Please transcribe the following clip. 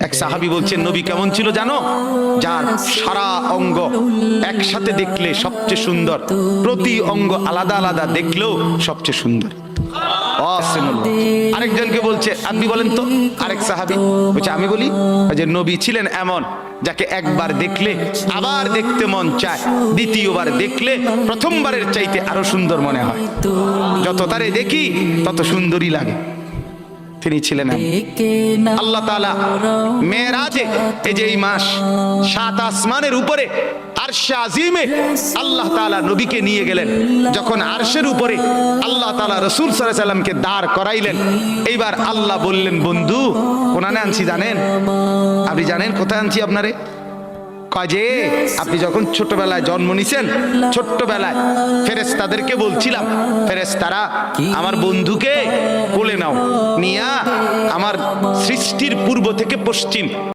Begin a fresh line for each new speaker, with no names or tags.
এক সাহাবী বলছেন, নবী কেমন ছিল জানো? যার সারা অঙ্গ একসাথে দেখলে সবচেয়ে সুন্দর, প্রতি অঙ্গ আলাদা আলাদা দেখলেও সবচেয়ে সুন্দর। আরেকজনকে বলছে, আপনি বলেন তো। আরেক সাহাবী বলছে, আমি বলি যে নবী ছিলেন এমন যাকে একবার দেখলে আবার দেখতে মন চায়, দ্বিতীয়বার দেখলে প্রথমবারের চাইতে আরো সুন্দর মনে হয়, যত তারে দেখি তত সুন্দরই লাগে। তিনি ছিলেন আল্লাহ তাআলা মেরাজে, এই যে এই মাস 7 আসমানের উপরে আরশে আজিমে আল্লাহ তাআলা নবীকে নিয়ে গেলেন। যখন আরশের উপরে আল্লাহ তাআলা রাসূল সাল্লাল্লাহু আলাইহি সাল্লামকে দাঁড় করাইলেন, এইবার আল্লাহ বললেন, বন্ধু কোনানে আনছি জানেন? আপনি জানেন কোথায় আনছি আপনারে? কাজে আপনি যখন ছোটবেলায় জন্ম নিছেন, ছোট্টবেলায় ফেরেশতাদেরকে বলছিলাম, ফেরেশতারা আমার বন্ধুকে কোলে নাও, নিয়া আমার সৃষ্টির পূর্ব থেকে পশ্চিম